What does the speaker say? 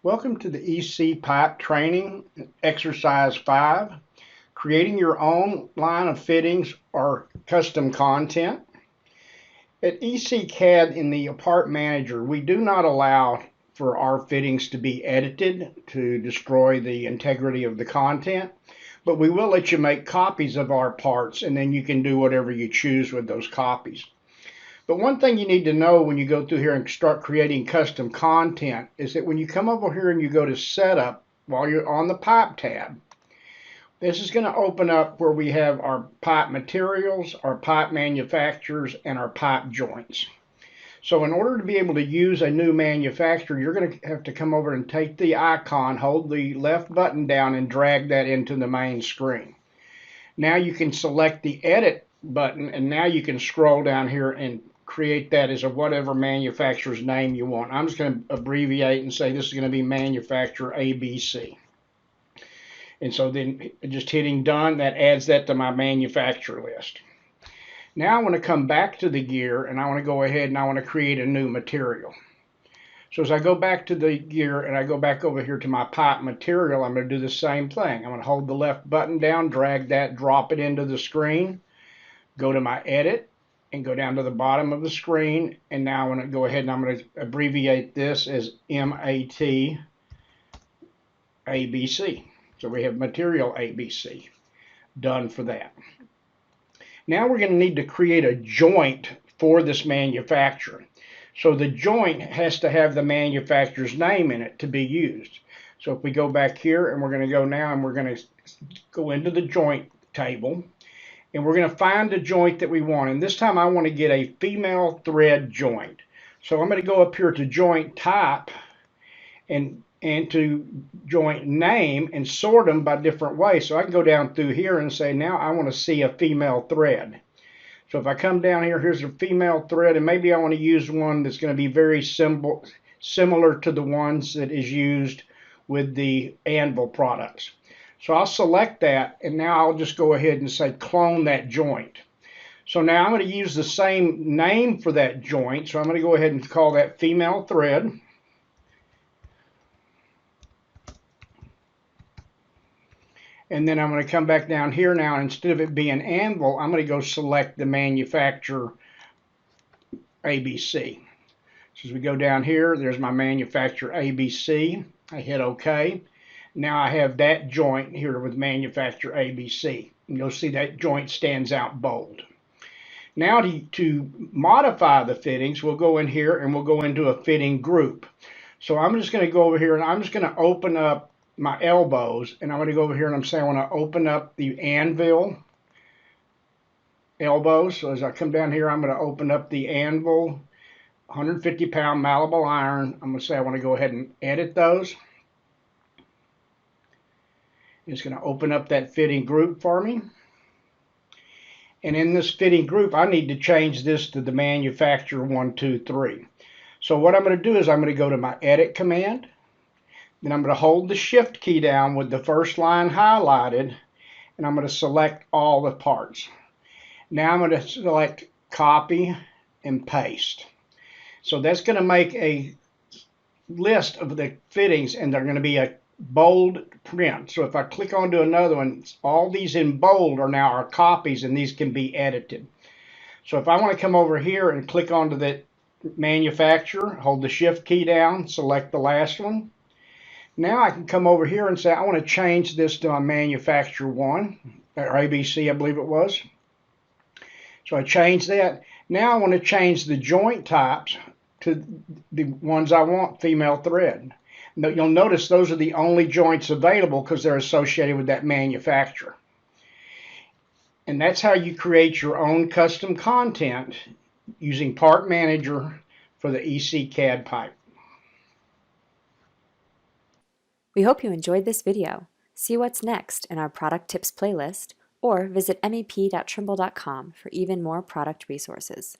Welcome to the EC Pipe Training, Exercise 5, creating your own line of fittings or custom content. At EC-CAD in the Part Manager, we do not allow for our fittings to be edited to destroy the integrity of the content, but we will let you make copies of our parts and then you can do whatever you choose with those copies. But one thing you need to know when you go through here and start creating custom content is that when you come over here and you go to Setup while you're on the Pipe tab, this is going to open up where we have our pipe materials, our pipe manufacturers, and our pipe joints. So in order to be able to use a new manufacturer, you're going to have to come over and take the icon, hold the left button down, and drag that into the main screen. Now you can select the Edit button, and now you can scroll down here and create that as a whatever manufacturer's name you want. I'm just going to abbreviate and say this is going to be manufacturer ABC. And so then just hitting done, that adds that to my manufacturer list. Now I want to come back to the gear and I want to go ahead and I want to create a new material. So as I go back to the gear and I go back over here to my pipe material, I'm going to do the same thing. I'm going to hold the left button down, drag that, drop it into the screen, go to my edit, and go down to the bottom of the screen, and now I'm going to go ahead and I'm going to abbreviate this as MAT ABC. So we have material ABC done for that. Now we're going to need to create a joint for this manufacturer. So the joint has to have the manufacturer's name in it to be used. So if we go back here and we're going to go now and we're going to go into the joint table, and we're going to find the joint that we want. And this time I want to get a female thread joint. So I'm going to go up here to joint type and to joint name and sort them by different ways. So I can go down through here and say, now I want to see a female thread. So if I come down here, here's a female thread, and maybe I want to use one that's going to be very similar to the ones that is used with the Anvil products. So I'll select that, and now I'll just go ahead and say clone that joint. So now I'm going to use the same name for that joint, so I'm going to go ahead and call that female thread. And then I'm going to come back down here now, and instead of it being Anvil, I'm going to go select the manufacturer ABC. So as we go down here, there's my manufacturer ABC. I hit OK. Now I have that joint here with manufacturer ABC. And you'll see that joint stands out bold. Now to modify the fittings, we'll go in here and we'll go into a fitting group. So I'm just going to go over here and I'm just going to open up my elbows, and I'm going to go over here and I'm saying I want to open up the Anvil elbows. So as I come down here, I'm going to open up the Anvil 150-pound malleable iron. I'm going to say I want to go ahead and edit those. It's going to open up that fitting group for me. And in this fitting group, I need to change this to the manufacturer 123. So what I'm going to do is I'm going to go to my edit command. Then I'm going to hold the shift key down with the first line highlighted, and I'm going to select all the parts. Now I'm going to select copy and paste. So that's going to make a list of the fittings, and they're going to be a bold print. So if I click onto another one, all these in bold are now our copies, and these can be edited. So if I want to come over here and click onto the manufacturer, hold the shift key down, select the last one. Now I can come over here and say I want to change this to my manufacturer 1, or ABC I believe it was. So I changed that. Now I want to change the joint types to the ones I want, female thread. You'll notice those are the only joints available because they're associated with that manufacturer. And that's how you create your own custom content using Part Manager for the EC-CAD pipe. We hope you enjoyed this video. See what's next in our product tips playlist or visit mep.trimble.com for even more product resources.